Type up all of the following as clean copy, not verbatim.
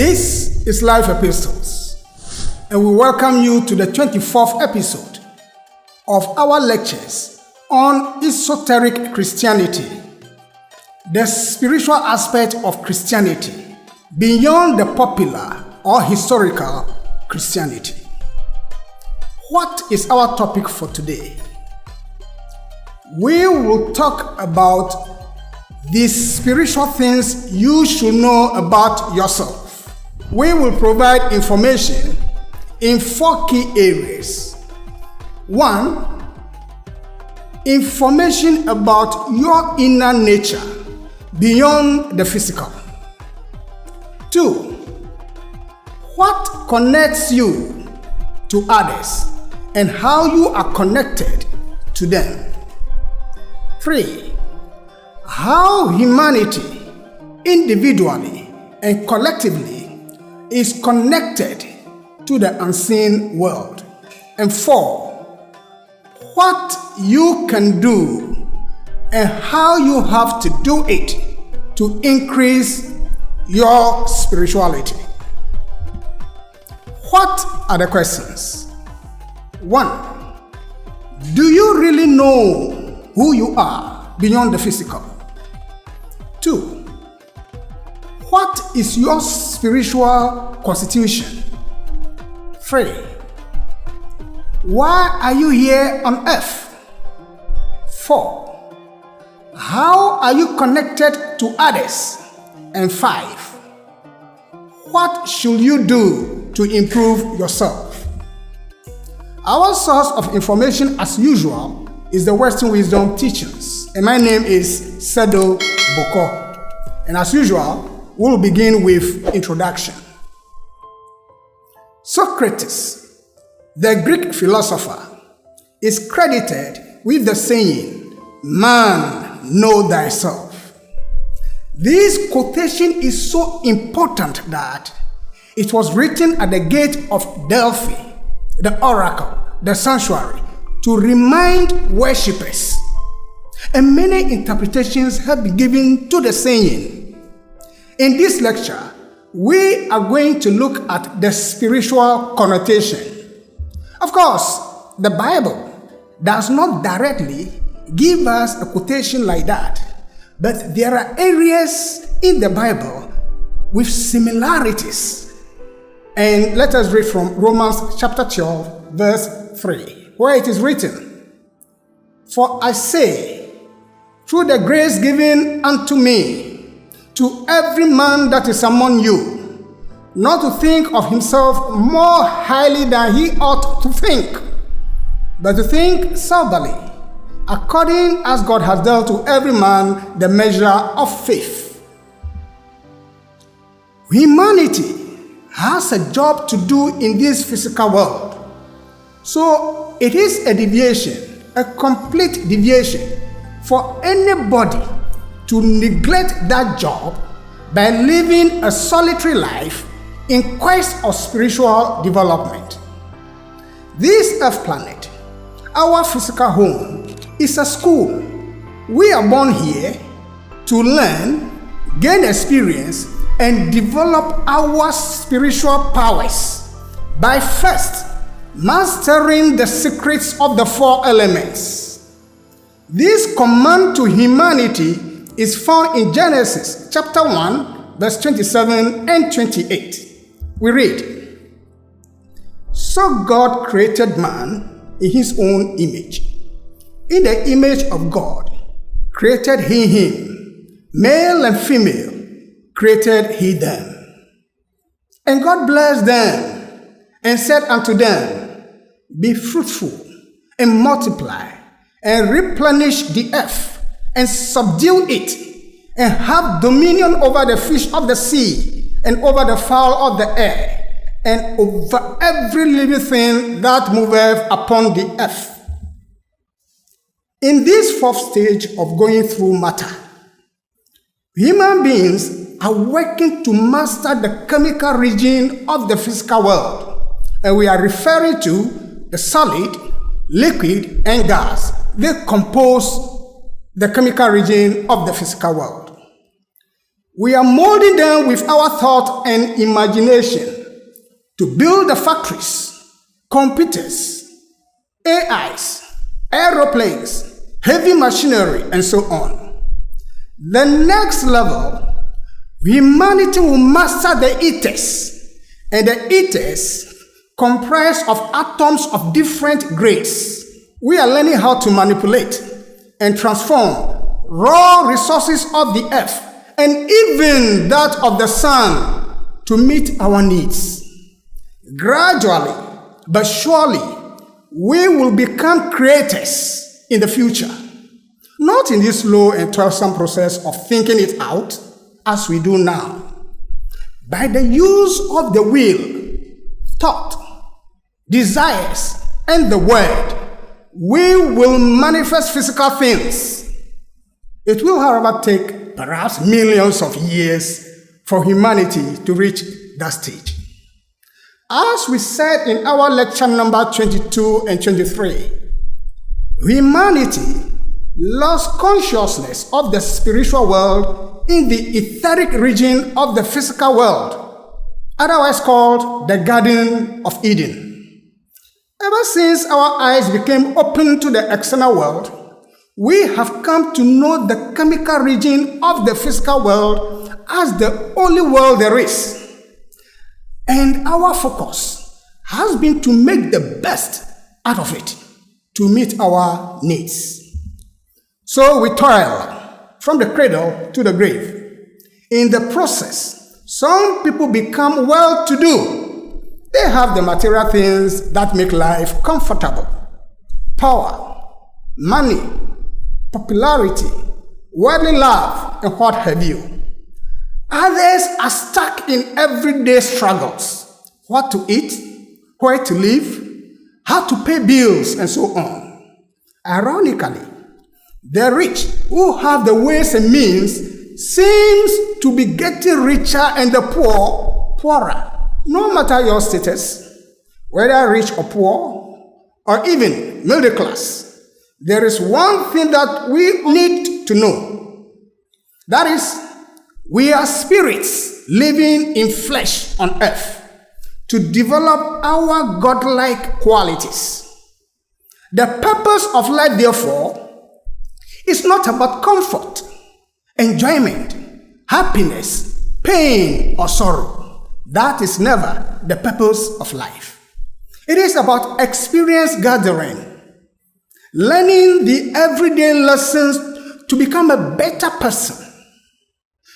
This is Life Epistles, and we welcome you to the 24th episode of our lectures on Esoteric Christianity, the spiritual aspect of Christianity beyond the popular or historical Christianity. What is our topic for today? We will talk about these spiritual things you should know about yourself. We will provide information in 4 key areas. 1. Information about your inner nature beyond the physical. 2. What connects you to others and how you are connected to them. 3. How humanity, individually and collectively, is connected to the unseen world. And 4. What you can do and how you have to do it to increase your spirituality. What are the questions? 1. Do you really know who you are beyond the physical? 2. What is your spiritual constitution? 3. Why are you here on earth? 4. How are you connected to others? And 5. What should you do to improve yourself? Our source of information, as usual, is the Western Wisdom Teachings. And my name is Seddoh Bokor. And as usual, we'll begin with introduction. Socrates, the Greek philosopher, is credited with the saying, "Man, know thyself." This quotation is so important that it was written at the gate of Delphi, the oracle, the sanctuary, to remind worshippers. And many interpretations have been given to the saying. In this lecture, we are going to look at the spiritual connotation. Of course, the Bible does not directly give us a quotation like that, but there are areas in the Bible with similarities. And let us read from Romans chapter 12, verse 3, where it is written, "For I say, through the grace given unto me, to every man that is among you, not to think of himself more highly than he ought to think, but to think soberly, according as God has dealt to every man the measure of faith." Humanity has a job to do in this physical world. So it is a deviation, a complete deviation, for anybody to neglect that job by living a solitary life in quest of spiritual development. This earth planet, our physical home, is a school. We are born here to learn, gain experience, and develop our spiritual powers by first mastering the secrets of the 4 elements. This command to humanity is found in Genesis chapter 1, verse 27 and 28. We read, "So God created man in his own image. In the image of God created he him, male and female created he them. And God blessed them and said unto them, Be fruitful and multiply and replenish the earth, and subdue it, and have dominion over the fish of the sea, and over the fowl of the air, and over every living thing that moveth upon the earth." In this 4th stage of going through matter, human beings are working to master the chemical region of the physical world, and we are referring to the solid, liquid, and gas. They compose the chemical region of the physical world. We are molding them with our thought and imagination to build the factories, computers, AIs, aeroplanes, heavy machinery, and so on. The next level, humanity will master the ethers, and the ethers comprise of atoms of different grades. We are learning how to manipulate and transform raw resources of the earth and even that of the sun to meet our needs. Gradually, but surely, we will become creators in the future. Not in this slow and toilsome process of thinking it out as we do now. By the use of the will, thought, desires, and the word, we will manifest physical things. It will, however, take perhaps millions of years for humanity to reach that stage. As we said in our lecture number 22 and 23, humanity lost consciousness of the spiritual world in the etheric region of the physical world, otherwise called the Garden of Eden. Ever since our eyes became open to the external world, we have come to know the chemical region of the physical world as the only world there is. And our focus has been to make the best out of it, to meet our needs. So we toil from the cradle to the grave. In the process, some people become well-to-do. They have the material things that make life comfortable: power, money, popularity, worldly love, and what have you. Others are stuck in everyday struggles: what to eat, where to live, how to pay bills, and so on. Ironically, the rich who have the ways and means seems to be getting richer and the poor poorer. No matter your status, whether rich or poor, or even middle class, there is one thing that we need to know. That is, we are spirits living in flesh on earth to develop our godlike qualities. The purpose of life, therefore, is not about comfort, enjoyment, happiness, pain, or sorrow. That is never the purpose of life. It is about experience gathering, learning the everyday lessons to become a better person.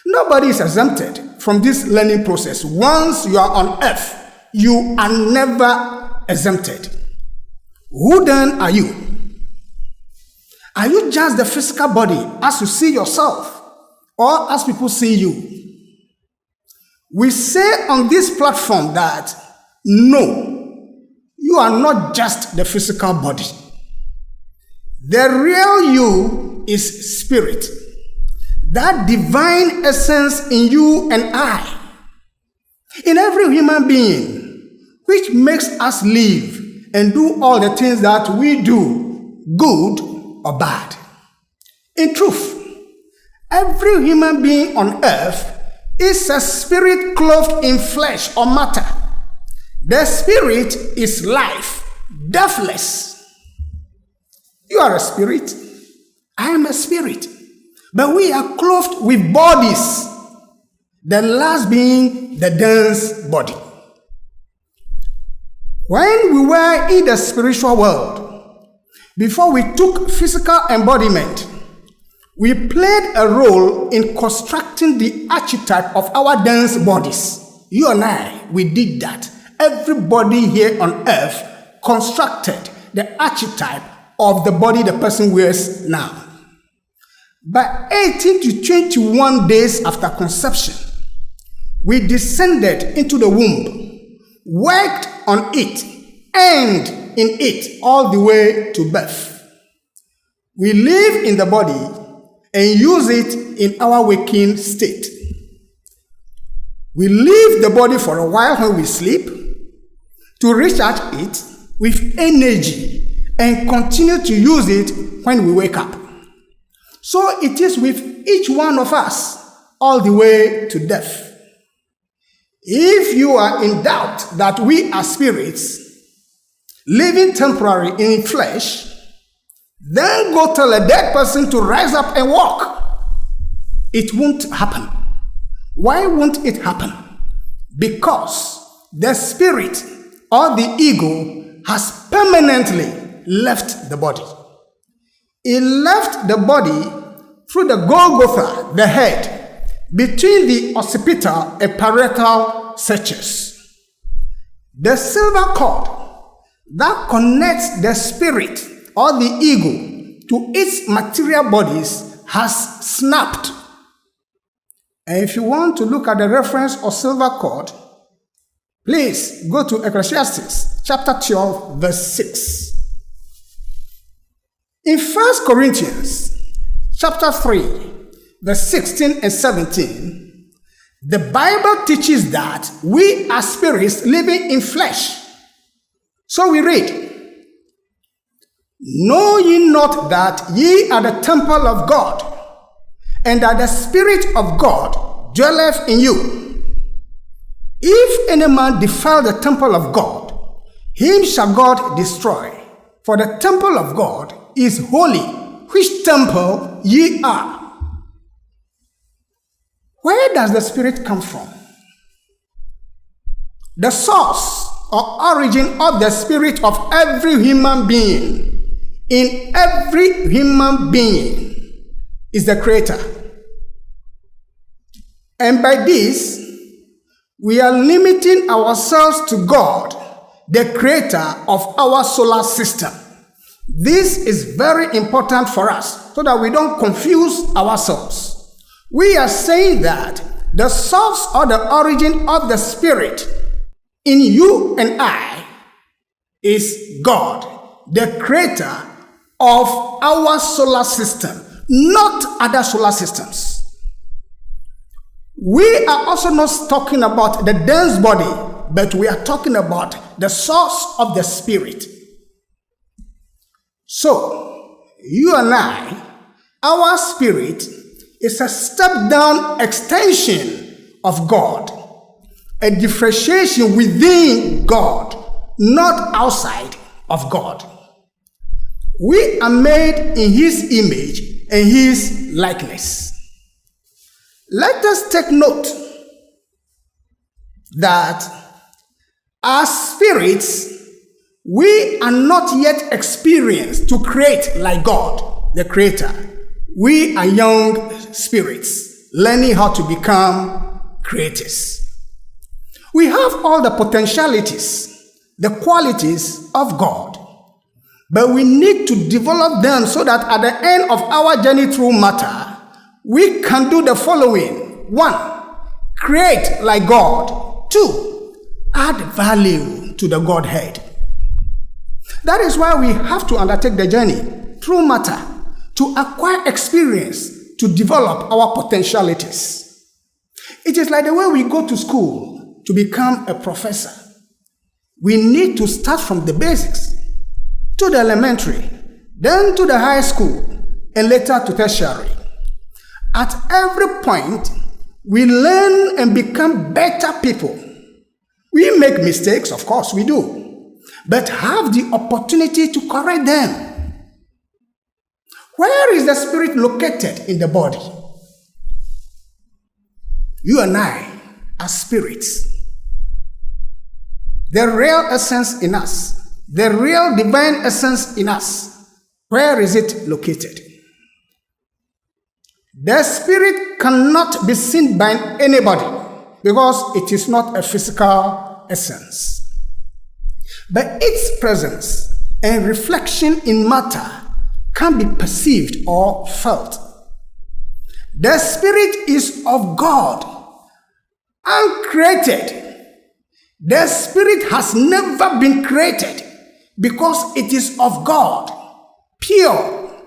Nobody is exempted from this learning process. Once you are on earth, you are never exempted. Who then are you? Are you just the physical body as you see yourself, or as people see you? We say on this platform that no, you are not just the physical body. The real you is spirit, that divine essence in you and I, in every human being, which makes us live and do all the things that we do, good or bad. In truth, every human being on earth is a spirit clothed in flesh or matter. The spirit is life, deathless. You are a spirit. I am a spirit. But we are clothed with bodies, the last being the dense body. When we were in the spiritual world, before we took physical embodiment, we played a role in constructing the archetype of our dense bodies. You and I, we did that. Everybody here on earth constructed the archetype of the body the person wears now. By 18 to 21 days after conception, we descended into the womb, worked on it, and in it all the way to birth. We live in the body and use it in our waking state. We leave the body for a while when we sleep to recharge it with energy and continue to use it when we wake up. So it is with each one of us all the way to death. If you are in doubt that we are spirits living temporary in flesh, then go tell a dead person to rise up and walk. It won't happen. Why won't it happen? Because the spirit or the ego has permanently left the body. It left the body through the Golgotha, the head, between the occipital and parietal sutures. The silver cord that connects the spirit or the ego to its material bodies has snapped. And if you want to look at the reference of silver cord, please go to Ecclesiastes chapter 12, verse 6. In 1 Corinthians chapter 3, verse 16 and 17, the Bible teaches that we are spirits living in flesh. So we read, "Know ye not that ye are the temple of God, and that the Spirit of God dwelleth in you? If any man defile the temple of God, him shall God destroy. For the temple of God is holy, which temple ye are." Where does the Spirit come from? The source or origin of the spirit of every human being, in every human being, is the Creator. And by this, we are limiting ourselves to God, the Creator of our solar system. This is very important for us so that we don't confuse ourselves. We are saying that the source or the origin of the spirit in you and I is God, the Creator of our solar system, not other solar systems. We are also not talking about the dense body, but we are talking about the source of the spirit. So, you and I, our spirit is a step-down extension of God, a differentiation within God, not outside of God. We are made in His image and His likeness. Let us take note that as spirits, we are not yet experienced to create like God, the Creator. We are young spirits learning how to become creators. We have all the potentialities, the qualities of God, but we need to develop them so that at the end of our journey through matter, we can do the following. 1, create like God. 2, add value to the Godhead. That is why we have to undertake the journey through matter to acquire experience, to develop our potentialities. It is like the way we go to school to become a professor. We need to start from the basics, to the elementary, then to the high school, and later to tertiary. At every point, we learn and become better people. We make mistakes, of course we do, but have the opportunity to correct them. Where is the spirit located in the body? You and I are spirits. The real essence in us, the real divine essence in us, where is it located? The spirit cannot be seen by anybody because it is not a physical essence. But its presence and reflection in matter can be perceived or felt. The spirit is of God, uncreated. The spirit has never been created because it is of God, pure,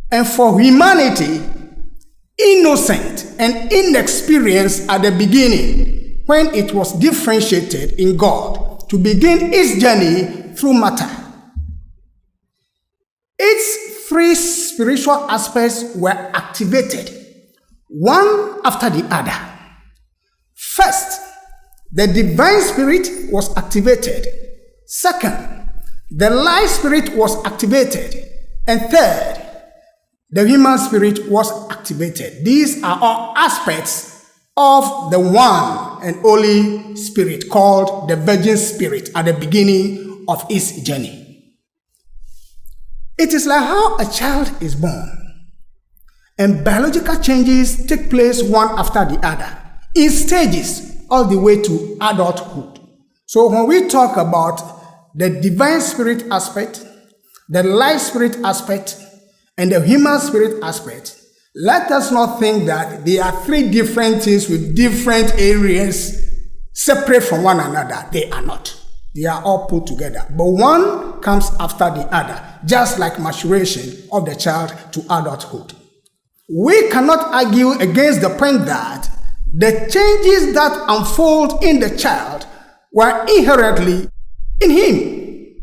and for humanity, innocent and inexperienced at the beginning when it was differentiated in God to begin its journey through matter. Its 3 spiritual aspects were activated one after the other. First, the divine spirit was activated. Second, the life spirit was activated. And third, the human spirit was activated. These are all aspects of the one and only spirit called the Virgin Spirit at the beginning of its journey. It is like how a child is born, and biological changes take place one after the other in stages all the way to adulthood. So when we talk about the divine spirit aspect, the life spirit aspect, and the human spirit aspect, let us not think that they are three different things with different areas separate from one another. They are not. They are all put together. But one comes after the other, just like maturation of the child to adulthood. We cannot argue against the point that the changes that unfold in the child were inherently in him,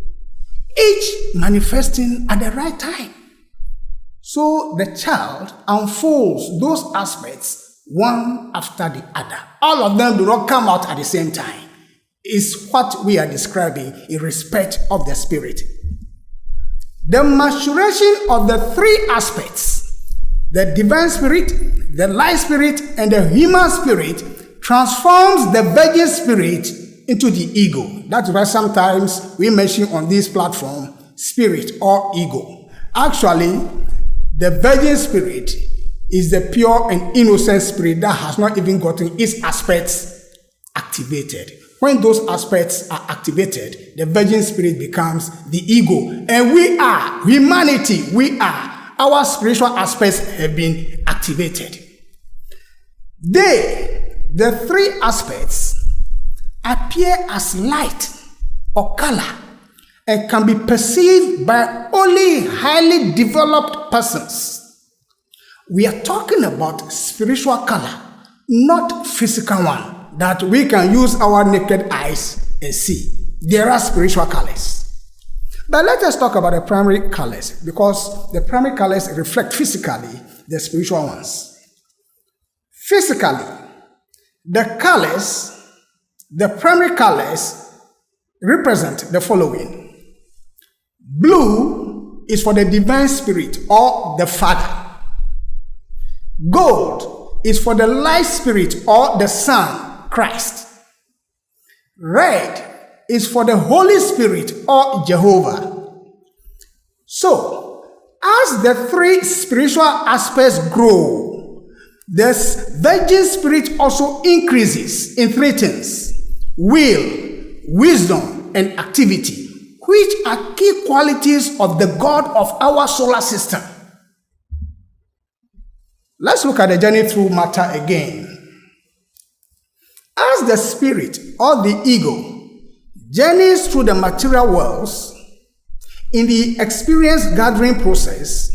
each manifesting at the right time. So the child unfolds those aspects one after the other. All of them do not come out at the same time. It's what we are describing in respect of the spirit. The maturation of the three aspects, the divine spirit, the life spirit, and the human spirit, transforms the Virgin Spirit into the ego. That's why sometimes we mention on this platform spirit or ego. Actually, the Virgin Spirit is the pure and innocent spirit that has not even gotten its aspects activated. When those aspects are activated, the Virgin Spirit becomes the ego. And we are, humanity, our spiritual aspects have been activated. The three aspects, appear as light or color and can be perceived by only highly developed persons. We are talking about spiritual color, not physical one that we can use our naked eyes and see. There are spiritual colors. But let us talk about the primary colors, because the primary colors reflect physically the spiritual ones. Physically, the primary colors represent the following. Blue is for the divine spirit or the Father. Gold is for the life spirit or the Son, Christ. Red is for the Holy Spirit or Jehovah. So, as the three spiritual aspects grow, the Virgin Spirit also increases in three things: will, wisdom, and activity, which are key qualities of the God of our solar system. Let's look at the journey through matter again. As the spirit or the ego journeys through the material worlds, in the experience gathering process,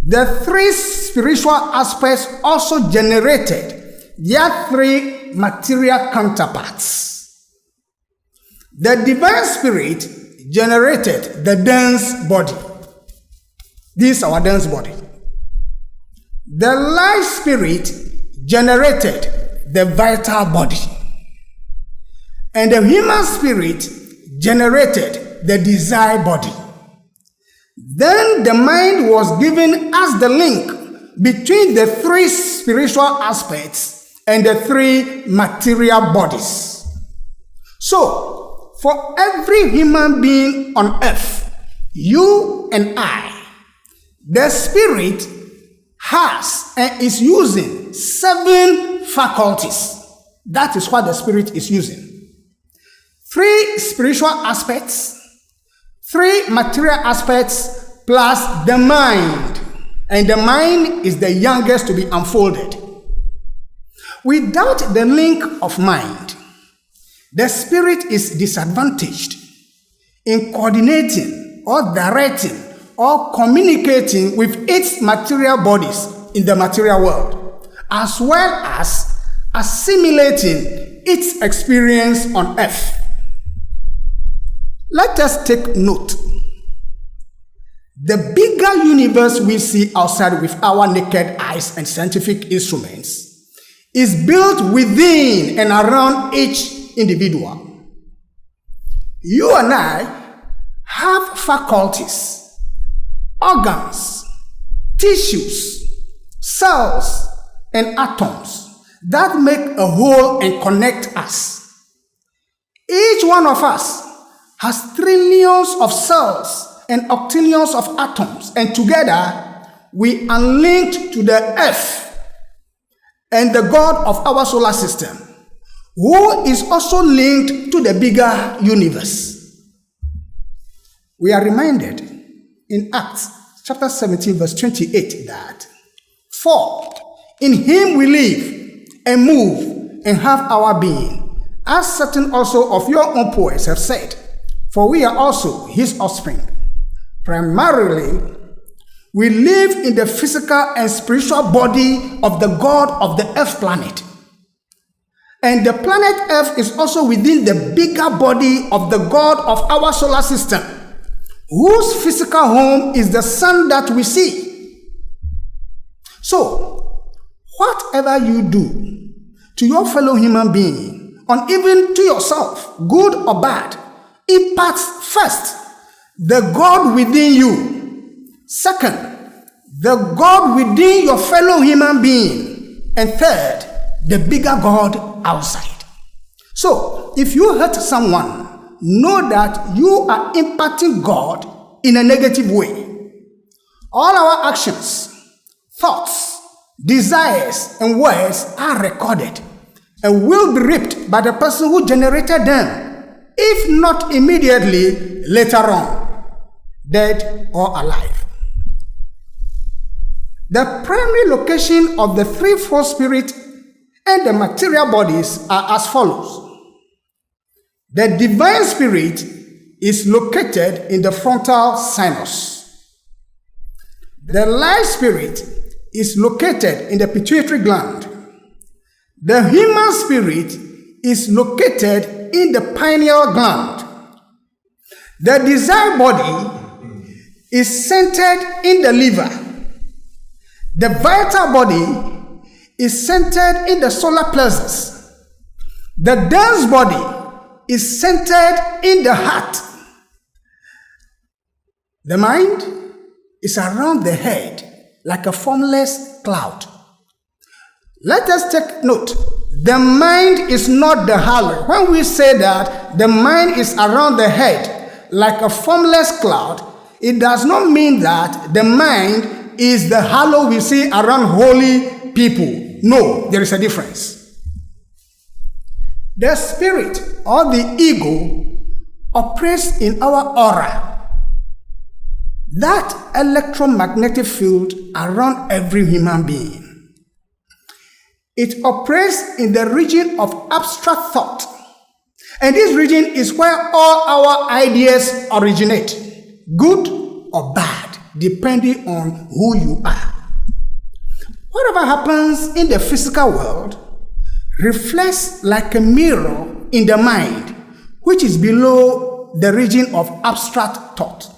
the three spiritual aspects also generated their three material counterparts. The divine spirit generated the dense body. This is our dense body. The life spirit generated the vital body. And the human spirit generated the desired body. Then the mind was given as the link between the three spiritual aspects and the three material bodies. So, for every human being on earth, you and I, the spirit has and is using 7 faculties. That is what the spirit is using. 3 spiritual aspects, 3 material aspects, plus the mind. And the mind is the youngest to be unfolded. Without the link of mind, the spirit is disadvantaged in coordinating or directing or communicating with its material bodies in the material world, as well as assimilating its experience on earth. Let us take note. The bigger universe we see outside with our naked eyes and scientific instruments is built within and around each individual. You and I have faculties, organs, tissues, cells, and atoms that make a whole and connect us. Each one of us has trillions of cells and octillions of atoms, and together we are linked to the earth and the God of our solar system, who is also linked to the bigger universe. We are reminded in Acts chapter 17 verse 28 that, "For in him we live and move and have our being, as certain also of your own poets have said, for we are also his offspring." Primarily, we live in the physical and spiritual body of the God of the earth planet. And the planet Earth is also within the bigger body of the God of our solar system, whose physical home is the sun that we see. So, whatever you do to your fellow human being, or even to yourself, good or bad, impacts first the God within you. Second, the God within your fellow human being. And third, the bigger God outside. So, if you hurt someone, know that you are impacting God in a negative way. All our actions, thoughts, desires, and words are recorded and will be reaped by the person who generated them, if not immediately, later on, dead or alive. The primary location of the threefold spirit and the material bodies are as follows. The divine spirit is located in the frontal sinus. The life spirit is located in the pituitary gland. The human spirit is located in the pineal gland. The desire body is centered in the liver. The vital body is centered in the solar plexus. The dense body is centered in the heart. The mind is around the head like a formless cloud. Let us take note. The mind is not the halo. When we say that the mind is around the head like a formless cloud, it does not mean that the mind is the halo we see around holy people. No, there is a difference. The spirit or the ego operates in our aura, that electromagnetic field around every human being. It operates in the region of abstract thought, and this region is where all our ideas originate, good or bad, depending on who you are. Whatever happens in the physical world reflects like a mirror in the mind, which is below the region of abstract thought.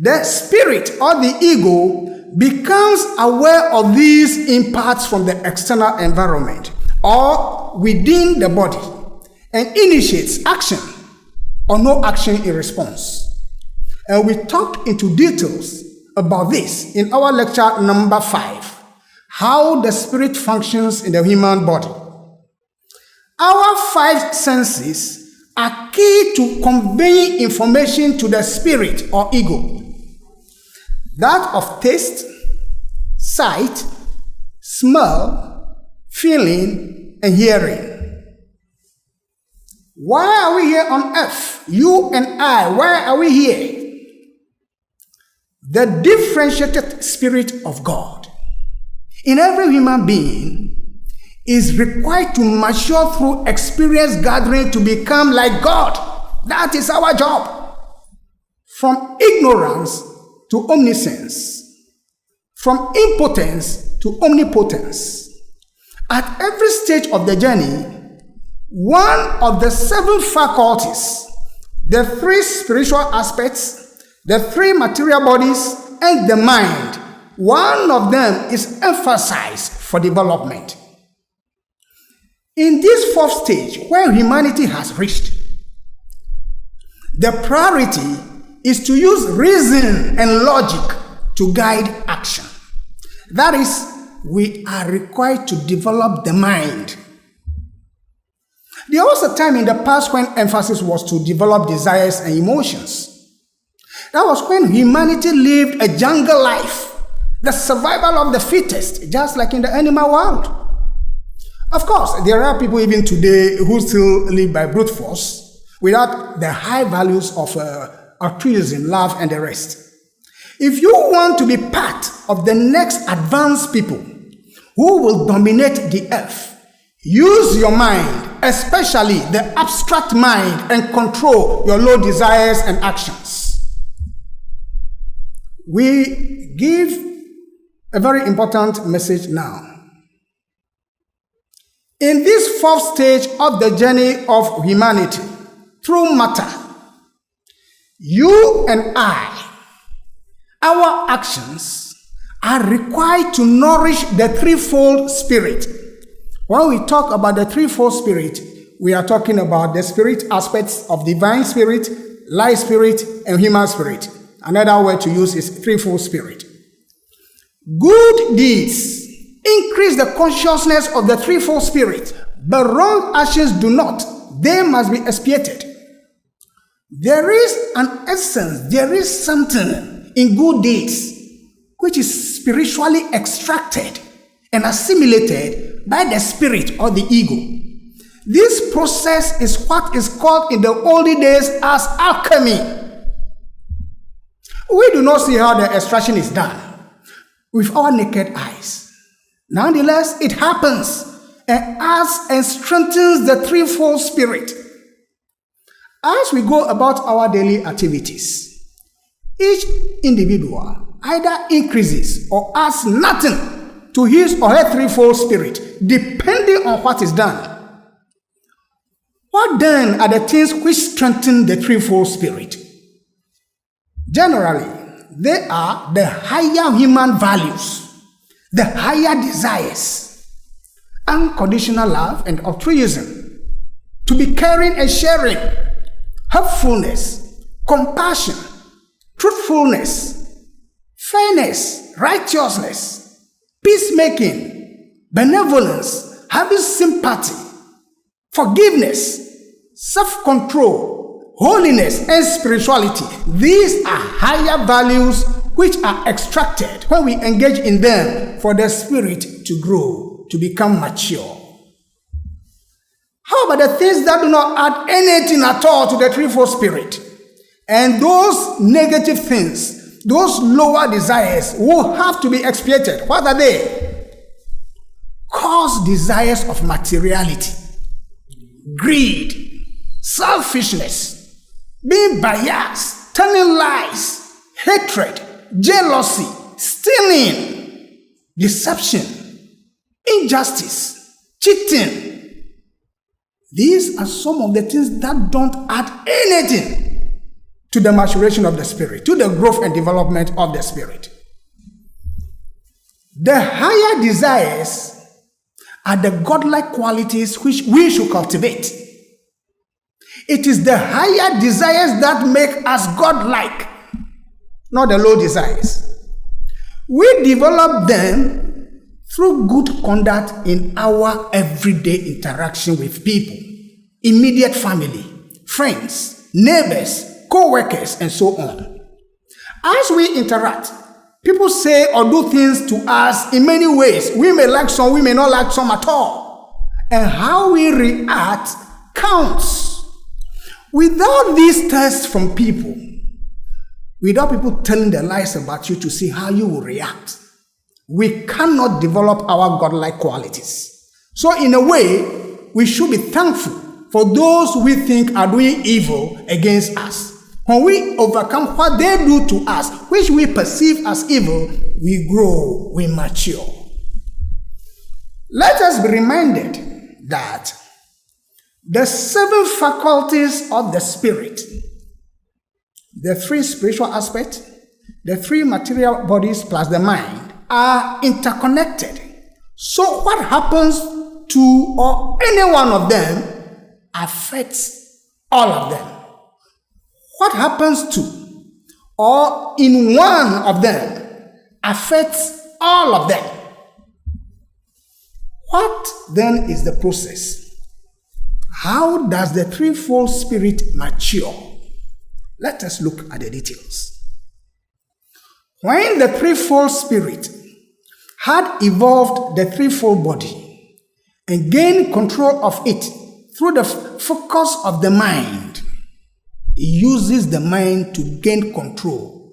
The spirit or the ego becomes aware of these impacts from the external environment or within the body and initiates action or no action in response. And we talked into details about this in our lecture number 5, how the spirit functions in the human body. Our 5 senses are key to conveying information to the spirit or ego. That of taste, sight, smell, feeling, and hearing. Why are we here on earth? You and I, why are we here? The differentiated spirit of God in every human being is required to mature through experience gathering to become like God. That is our job. From ignorance to omniscience, from impotence to omnipotence. At every stage of the journey, one of the 7 faculties, the 3 spiritual aspects, the three material bodies, and the mind, one of them is emphasized for development. In this fourth stage, where humanity has reached, the priority is to use reason and logic to guide action. That is, we are required to develop the mind. There was a time in the past when emphasis was to develop desires and emotions. That was when humanity lived a jungle life, the survival of the fittest, just like in the animal world. Of course, there are people even today who still live by brute force without the high values of altruism, love, and the rest. If you want to be part of the next advanced people who will dominate the earth, use your mind, especially the abstract mind, and control your low desires and actions. We give a very important message now. In this fourth stage of the journey of humanity, through matter, you and I, our actions are required to nourish the threefold spirit. When we talk about the threefold spirit, we are talking about the spirit aspects of divine spirit, light spirit, and human spirit. Another word to use is threefold spirit. Good deeds increase the consciousness of the threefold spirit, but wrong actions do not. They must be expiated. There is an essence, there is something in good deeds which is spiritually extracted and assimilated by the spirit or the ego. This process is what is called in the olden days as alchemy. We do not see how the extraction is done with our naked eyes. Nonetheless, it happens and adds and strengthens the threefold spirit. As we go about our daily activities, each individual either increases or adds nothing to his or her threefold spirit, depending on what is done. What then are the things which strengthen the threefold spirit? Generally, they are the higher human values, the higher desires, unconditional love and altruism, to be caring and sharing, helpfulness, compassion, truthfulness, fairness, righteousness, peacemaking, benevolence, having sympathy, forgiveness, self-control, holiness, and spirituality. These are higher values which are extracted when we engage in them for the spirit to grow, to become mature. How about the things that do not add anything at all to the threefold spirit? And those negative things, those lower desires will have to be expiated. What are they? Coarse desires of materiality, greed, selfishness, being biased, telling lies, hatred, jealousy, stealing, deception, injustice, cheating. These are some of the things that don't add anything to the maturation of the spirit, to the growth and development of the spirit. The higher desires are the godlike qualities which we should cultivate. It is the higher desires that make us godlike, not the low desires. We develop them through good conduct in our everyday interaction with people, immediate family, friends, neighbors, co-workers, and so on. As we interact, people say or do things to us in many ways. We may like some, we may not like some at all. And how we react counts. Without these tests from people, without people telling their lies about you to see how you will react, we cannot develop our godlike qualities. So in a way, we should be thankful for those we think are doing evil against us. When we overcome what they do to us, which we perceive as evil, we grow, we mature. Let us be reminded that the 7 faculties of the Spirit, the three spiritual aspects, the three material bodies plus the mind are interconnected. So what happens to or any one of them affects all of them. What happens to or in one of them affects all of them. What then is the process? How does the threefold spirit mature? Let us look at the details. When the threefold spirit had evolved the threefold body and gained control of it through the focus of the mind, it uses the mind to gain control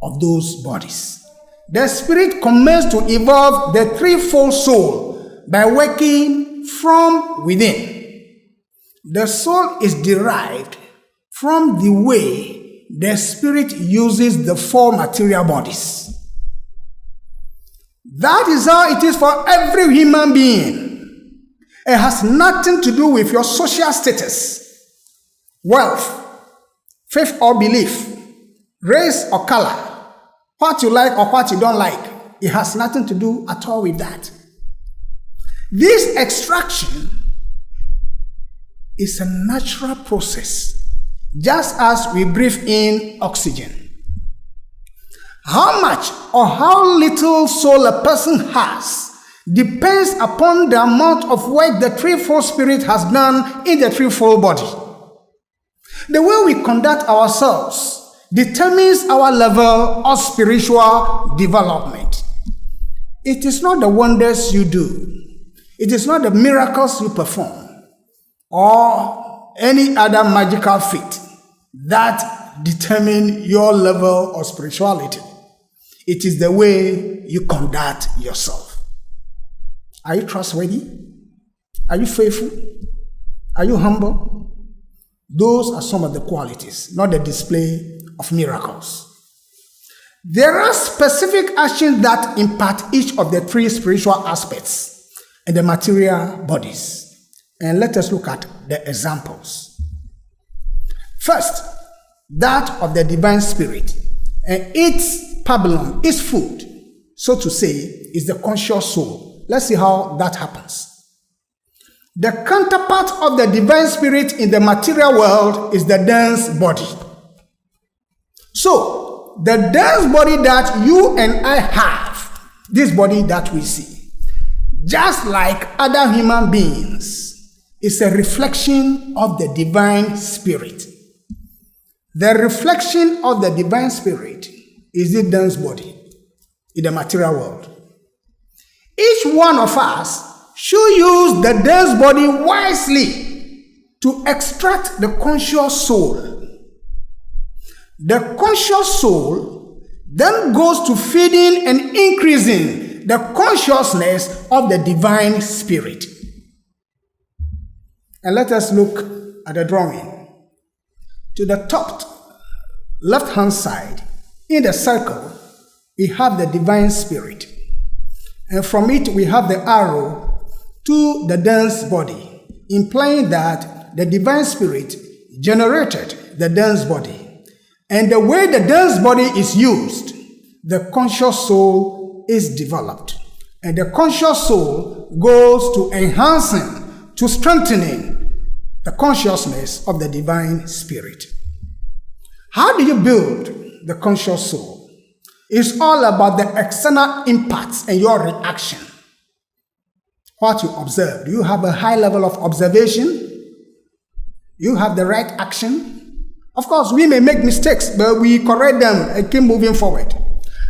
of those bodies. The spirit commenced to evolve the threefold soul by working from within. The soul is derived from the way the spirit uses the four material bodies. That is how it is for every human being. It has nothing to do with your social status, wealth, faith or belief, race or color, what you like or what you don't like. It has nothing to do at all with that. This extraction is a natural process, just as we breathe in oxygen. How much or how little soul a person has depends upon the amount of work the threefold spirit has done in the threefold body. The way we conduct ourselves determines our level of spiritual development. It is not the wonders you do. It is not the miracles you perform or any other magical feat that determine your level of spirituality. It is the way you conduct yourself. Are you trustworthy? Are you faithful? Are you humble? Those are some of the qualities, not the display of miracles. There are specific actions that impact each of the three spiritual aspects in the material bodies. And let us look at the examples. First, that of the divine spirit. And its pabulum, its food, so to say, is the conscious soul. Let's see how that happens. The counterpart of the divine spirit in the material world is the dense body. So, the dense body that you and I have, this body that we see, just like other human beings, is a reflection of the divine spirit. The reflection of the divine spirit is the dense body in the material world. Each one of us should use the dense body wisely to extract the conscious soul. The conscious soul then goes to feeding and increasing the consciousness of the divine spirit. And let us look at the drawing. To the top left-hand side, in the circle, we have the divine spirit. And from it, we have the arrow to the dense body, implying that the divine spirit generated the dense body. And the way the dense body is used, the conscious soul is developed. And the conscious soul goes to enhancing, to strengthening the consciousness of the divine spirit. How do you build the conscious soul? It's all about the external impacts and your reaction. What you observe. Do you have a high level of observation? You have the right action? Of course, we may make mistakes, but we correct them and keep moving forward.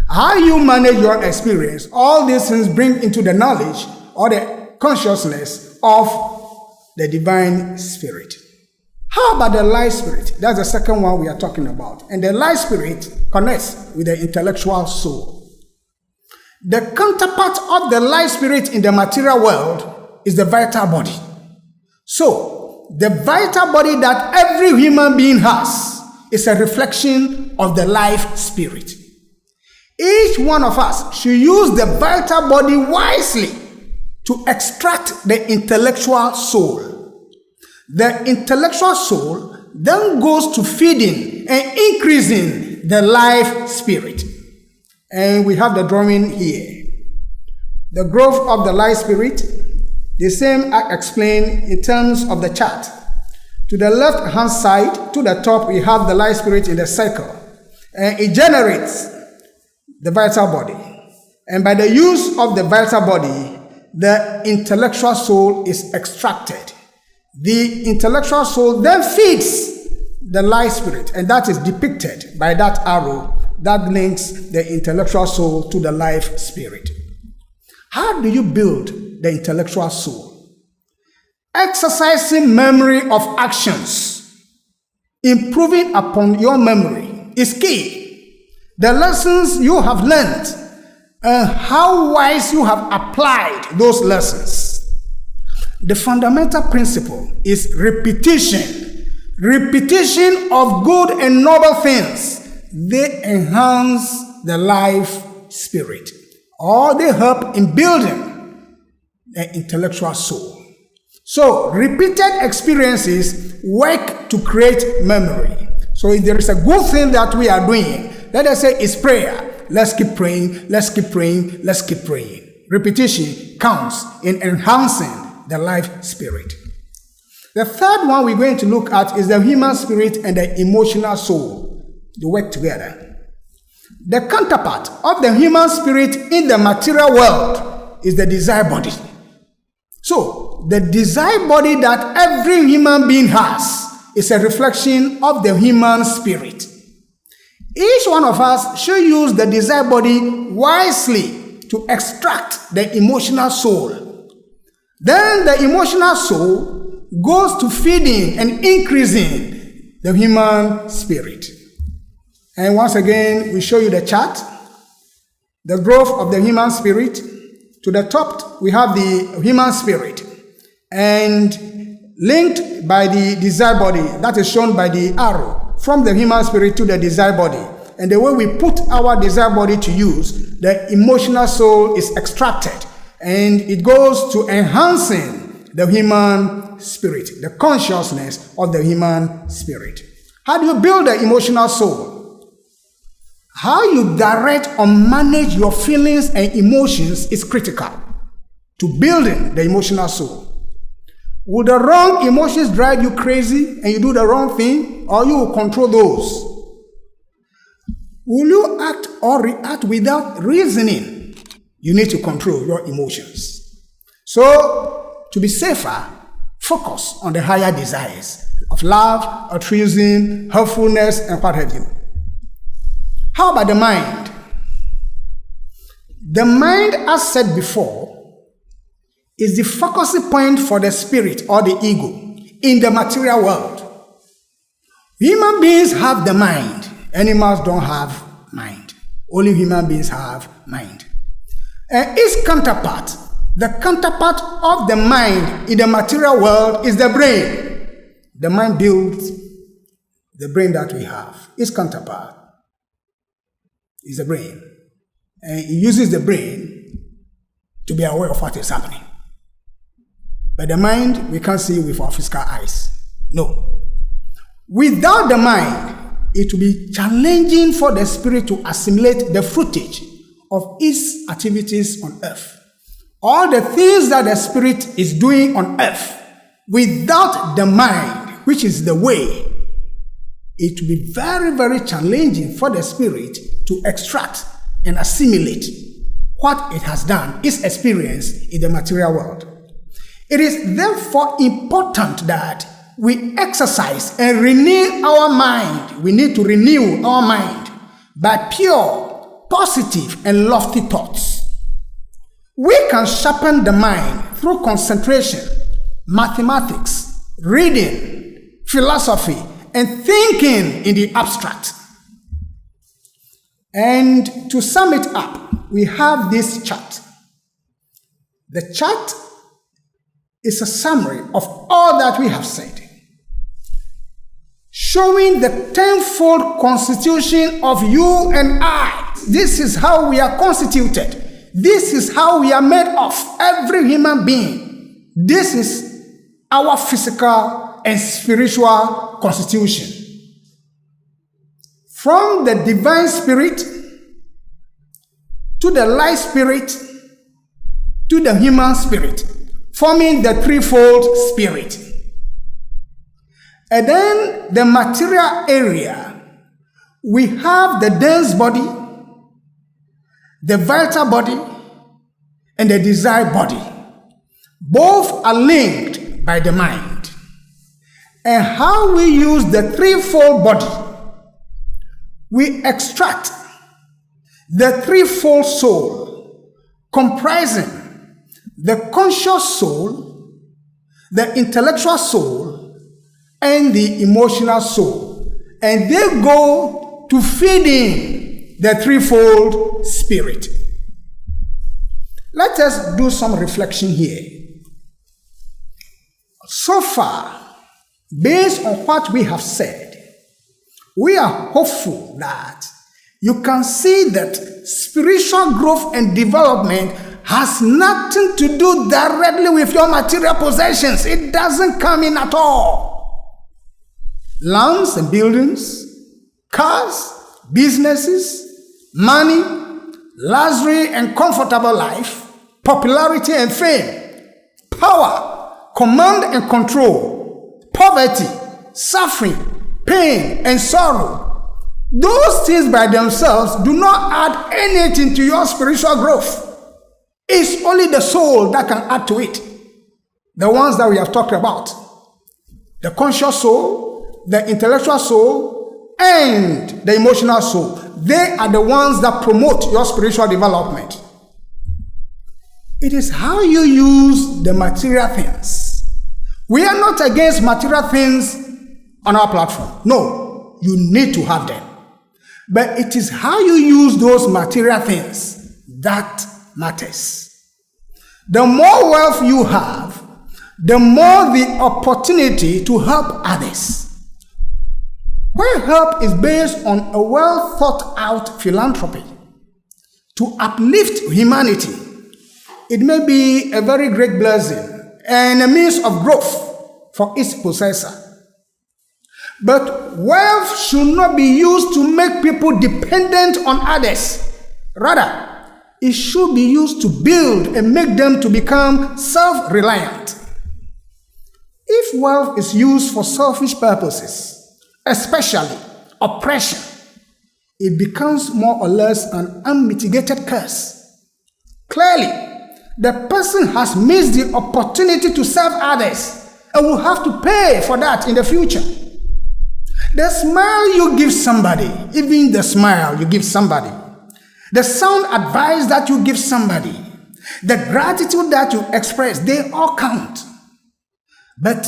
How you manage your experience, all these things bring into the knowledge or the consciousness of the divine spirit. How about the light spirit? That's the second one we are talking about. And the light spirit connects with the intellectual soul. The counterpart of the light spirit in the material world is the vital body. So, the vital body that every human being has is a reflection of the life spirit. Each one of us should use the vital body wisely to extract the intellectual soul. The intellectual soul then goes to feeding feeding and increasing the life spirit. And we have the drawing here. The growth of the life spirit, the same I explained in terms of the chart. To the left-hand side, to the top, we have the life spirit in the circle. And it generates the vital body. And by the use of the vital body, the intellectual soul is extracted. The intellectual soul then feeds the life spirit, and that is depicted by that arrow that links the intellectual soul to the life spirit. How do you build the intellectual soul? Exercising memory of actions, improving upon your memory is key. The lessons you have learned and how wise you have applied those lessons. The fundamental principle is repetition. Repetition of good and noble things. They enhance the life spirit, or they help in building the intellectual soul. So, repeated experiences work to create memory. So, if there is a good thing that we are doing, let us say it's prayer. Let's keep praying, let's keep praying, let's keep praying. Repetition counts in enhancing the life spirit. The third one we're going to look at is the human spirit and the emotional soul. They work together. The counterpart of the human spirit in the material world is the desire body. So, the desire body that every human being has is a reflection of the human spirit. Each one of us should use the desire body wisely to extract the emotional soul. Then the emotional soul goes to feeding and increasing the human spirit. And once again, we show you the chart, the growth of the human spirit. To the top, we have the human spirit, and linked by the desire body, that is shown by the arrow, from the human spirit to the desire body. And the way we put our desire body to use, the emotional soul is extracted, and it goes to enhancing the human spirit, the consciousness of the human spirit. How do you build the emotional soul? How you direct or manage your feelings and emotions is critical to building the emotional soul. Will the wrong emotions drive you crazy and you do the wrong thing, or you will control those? Will you act or react without reasoning? You need to control your emotions. So, to be safer, focus on the higher desires of love, altruism, helpfulness, and what have you. How about the mind? The mind, as said before, is the focusing point for the spirit or the ego in the material world. Human beings have the mind. Animals don't have mind. Only human beings have mind. And its counterpart, the counterpart of the mind in the material world is the brain. The mind builds the brain that we have. Its counterpart is the brain. And it uses the brain to be aware of what is happening. But the mind, we can't see with our physical eyes. No. Without the mind, it will be challenging for the spirit to assimilate the fruitage of its activities on earth. All the things that the spirit is doing on earth, without the mind, which is the way, it will be very, very challenging for the spirit to extract and assimilate what it has done, its experience in the material world. It is therefore important that we exercise and renew our mind. We need to renew our mind by pure, positive, and lofty thoughts. We can sharpen the mind through concentration, mathematics, reading, philosophy, and thinking in the abstract. And to sum it up, we have this chart. The chart is a summary of all that we have said, showing the tenfold constitution of you and I. This is how we are constituted. This is how we are made of, every human being. This is our physical and spiritual constitution. from the divine spirit to the light spirit to the human spirit, forming the threefold spirit. And then the material area, we have the dense body, the vital body, and the desired body. Both are linked by the mind. And how we use the threefold body, we extract the threefold soul, comprising the conscious soul, the intellectual soul, and the emotional soul. And they go to feeding the threefold spirit. Let us do some reflection here. So far, based on what we have said, we are hopeful that you can see that spiritual growth and development has nothing to do directly with your material possessions. It doesn't come in at all. Lands and buildings, cars, businesses, money, luxury and comfortable life, popularity and fame, power, command and control, poverty, suffering, pain and sorrow. Those things by themselves do not add anything to your spiritual growth. It's only the soul that can add to it. The ones that we have talked about. The conscious soul, the intellectual soul, and the emotional soul. They are the ones that promote your spiritual development. It is how you use the material things. We are not against material things on our platform. No, you need to have them. But it is how you use those material things that matters. The more wealth you have, the more the opportunity to help others. Where help is based on a well thought out philanthropy to uplift humanity, it may be a very great blessing and a means of growth for its possessor. But wealth should not be used to make people dependent on others. Rather, it should be used to build and make them to become self-reliant. If wealth is used for selfish purposes, especially oppression, it becomes more or less an unmitigated curse. Clearly, the person has missed the opportunity to serve others and will have to pay for that in the future. The smile you give somebody, even the smile you give somebody, the sound advice that you give somebody, the gratitude that you express, they all count. But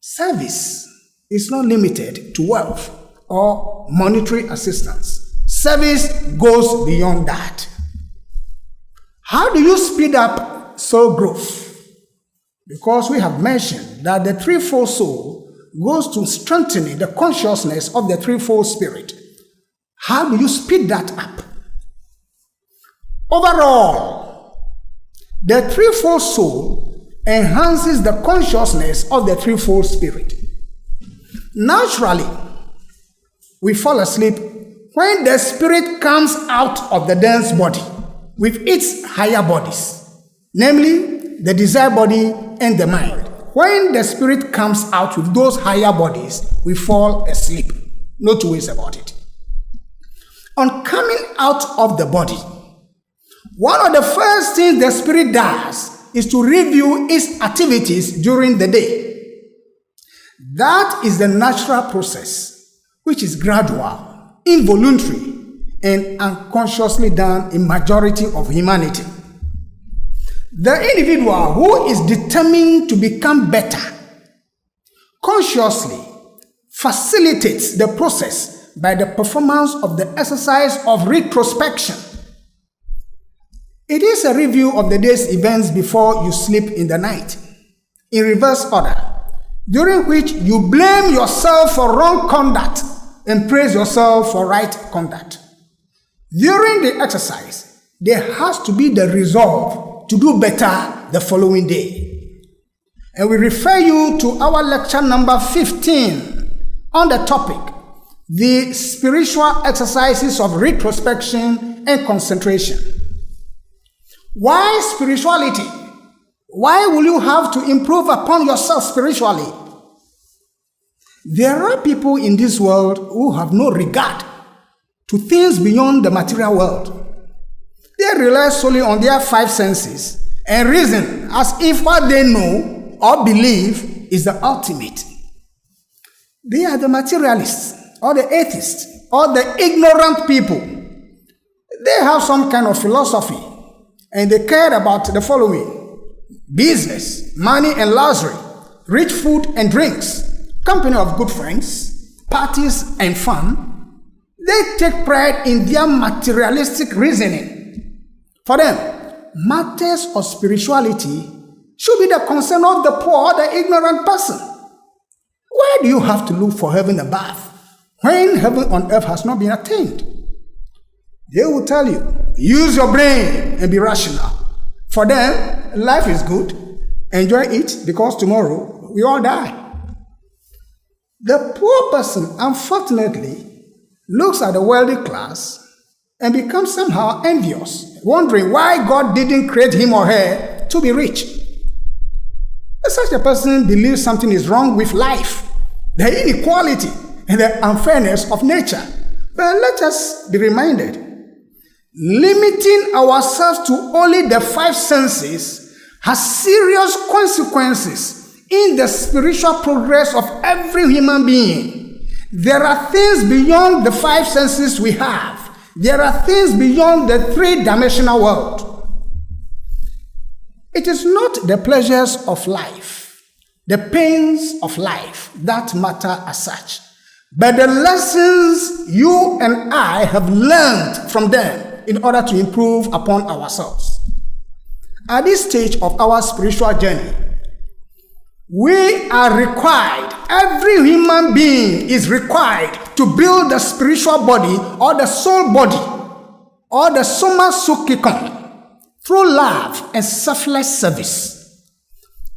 service is not limited to wealth or monetary assistance. Service goes beyond that. How do you speed up soul growth? Because we have mentioned that the threefold soul goes to strengthening the consciousness of the threefold spirit. How do you speed that up? Overall, the threefold soul enhances the consciousness of the threefold spirit. Naturally, we fall asleep when the spirit comes out of the dense body with its higher bodies, namely the desire body and the mind. When the spirit comes out with those higher bodies, we fall asleep. No two ways about it. On coming out of the body, one of the first things the spirit does is to review its activities during the day. That is the natural process, which is gradual, involuntary, and unconsciously done in majority of humanity. The individual who is determined to become better consciously facilitates the process by the performance of the exercise of retrospection. It is a review of the day's events before you sleep in the night, in reverse order, during which you blame yourself for wrong conduct and praise yourself for right conduct. During the exercise, there has to be the resolve to do better the following day. And we refer you to our lecture number 15 on the topic, the spiritual exercises of retrospection and concentration. Why spirituality? Why will you have to improve upon yourself spiritually? There are people in this world who have no regard to things beyond the material world. They rely solely on their five senses and reason as if what they know or believe is the ultimate. They are the materialists or the atheists or the ignorant people. They have some kind of philosophy and they care about the following: business, money and luxury, rich food and drinks, company of good friends, parties and fun. They take pride in their materialistic reasoning. For them, matters of spirituality should be the concern of the poor, the ignorant person. Why do you have to look for heaven above when heaven on earth has not been attained? They will tell you, use your brain and be rational. For them, life is good. Enjoy it because tomorrow we all die. The poor person, unfortunately, looks at the wealthy class and becomes somehow envious, wondering why God didn't create him or her to be rich. Such a person believes something is wrong with life, the inequality and the unfairness of nature. But let us be reminded, limiting ourselves to only the five senses has serious consequences in the spiritual progress of every human being. There are things beyond the five senses we have. There are things beyond the three-dimensional world. It is not the pleasures of life, the pains of life that matter as such, but the lessons you and I have learned from them in order to improve upon ourselves. At this stage of our spiritual journey, we are required, every human being is required to build the spiritual body or the soul body or the soma sukkikon through love and selfless service.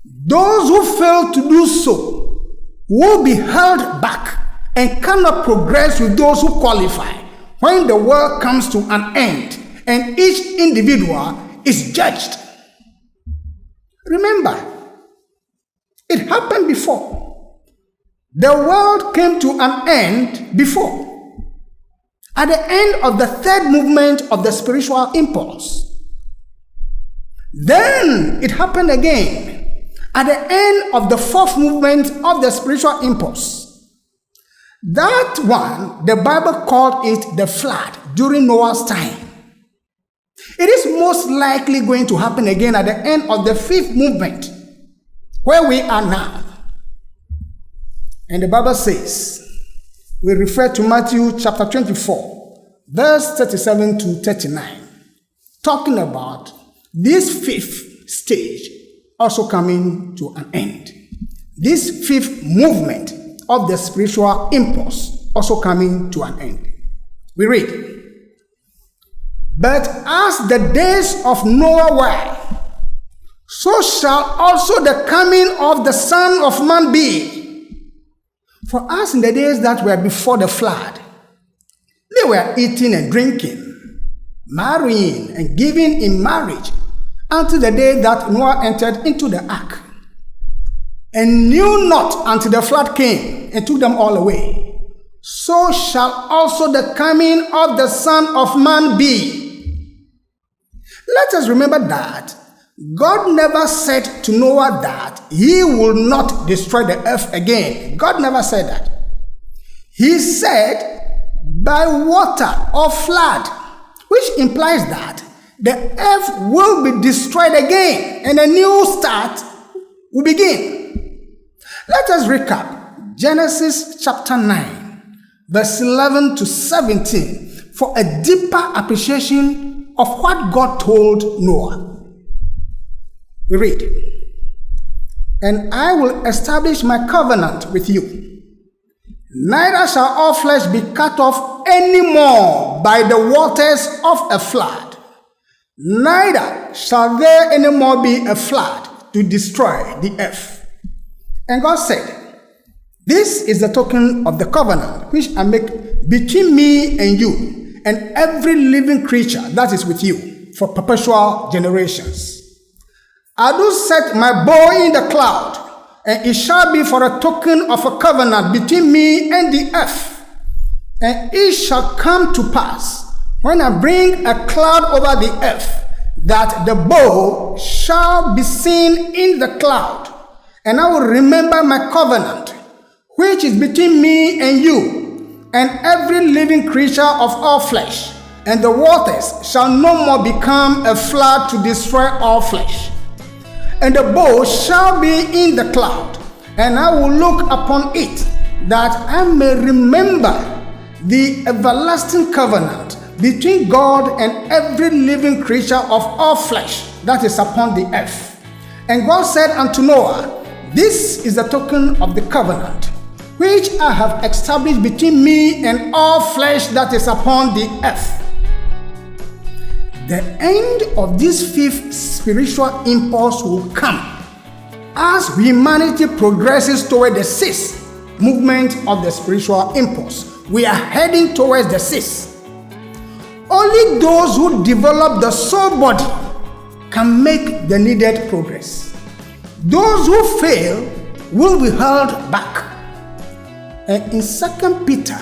Those who fail to do so will be held back and cannot progress with those who qualify when the world comes to an end and each individual is judged. Remember, it happened before. The world came to an end before. At the end of the third movement of the spiritual impulse. Then it happened again at the end of the fourth movement of the spiritual impulse. That one, the Bible called it the flood during Noah's time. It is most likely going to happen again at the end of the fifth movement, where we are now. And the Bible says, we refer to Matthew chapter 24, verse 37 to 39, talking about this fifth stage also coming to an end. This fifth movement of the spiritual impulse also coming to an end. We read, "But as the days of Noah were, so shall also the coming of the Son of Man be. For as in the days that were before the flood, they were eating and drinking, marrying and giving in marriage, until the day that Noah entered into the ark, and knew not until the flood came and took them all away. So shall also the coming of the Son of Man be." Let us remember that God never said to Noah that he will not destroy the earth again. God never said that. He said by water or flood, which implies that the earth will be destroyed again and a new start will begin. Let us recap Genesis chapter 9, verse 11 to 17 for a deeper appreciation of what God told Noah. We read, "And I will establish my covenant with you. Neither shall all flesh be cut off any more by the waters of a flood. Neither shall there any more be a flood to destroy the earth." And God said, This is the token of the covenant which I make between me and you and every living creature that is with you for perpetual generations. I do set my bow in the cloud, and it shall be for a token of a covenant between me and the earth. And it shall come to pass, when I bring a cloud over the earth, that the bow shall be seen in the cloud, and I will remember my covenant, which is between me and you, and every living creature of all flesh, and the waters shall no more become a flood to destroy all flesh. And the bow shall be in the cloud, and I will look upon it, that I may remember the everlasting covenant between God and every living creature of all flesh that is upon the earth. And God said unto Noah, this is the token of the covenant, which I have established between me and all flesh that is upon the earth. The end of this fifth spiritual impulse will come as humanity progresses toward the sixth movement of the spiritual impulse. We are heading towards the sixth. Only those who develop the soul body can make the needed progress. Those who fail will be held back. And in 2 Peter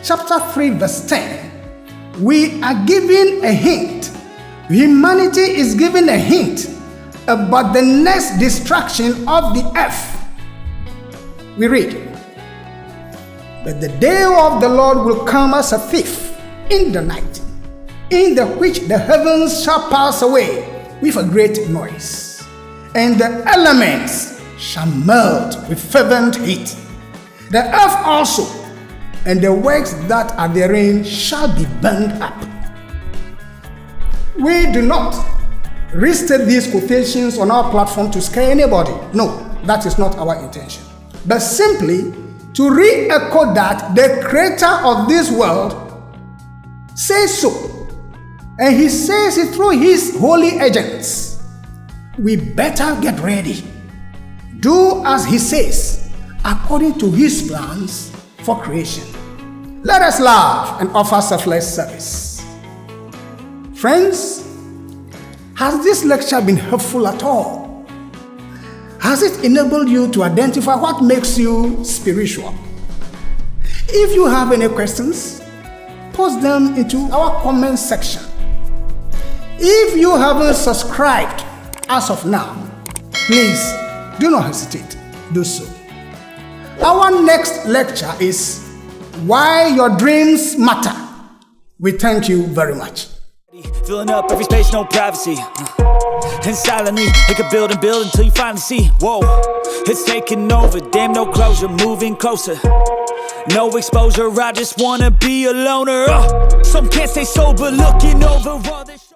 chapter 3 verse 10, we are given a hint. Humanity is given a hint about the next destruction of the earth. We read, but the day of the Lord will come as a thief in the night, in the which the heavens shall pass away with a great noise, and the elements shall melt with fervent heat. The earth also and the works that are therein shall be burned up. We do not restate these quotations on our platform to scare anybody. No, that is not our intention. But simply to re-echo that the creator of this world says so. And he says it through his holy agents. We better get ready. Do as he says, according to his plans for creation. Let us love and offer selfless service. Friends, has this lecture been helpful at all? Has it enabled you to identify what makes you spiritual? If you have any questions, post them into our comment section. If you haven't subscribed as of now, please do not hesitate, do so. Our next lecture is Why Your Dreams Matter. We thank you very much. Filling up every space, no privacy. And silently, it can build and build until you finally see. Whoa, it's taking over, damn no closure, moving closer. No exposure, I just wanna be a loner. Some can't stay sober, looking over all this.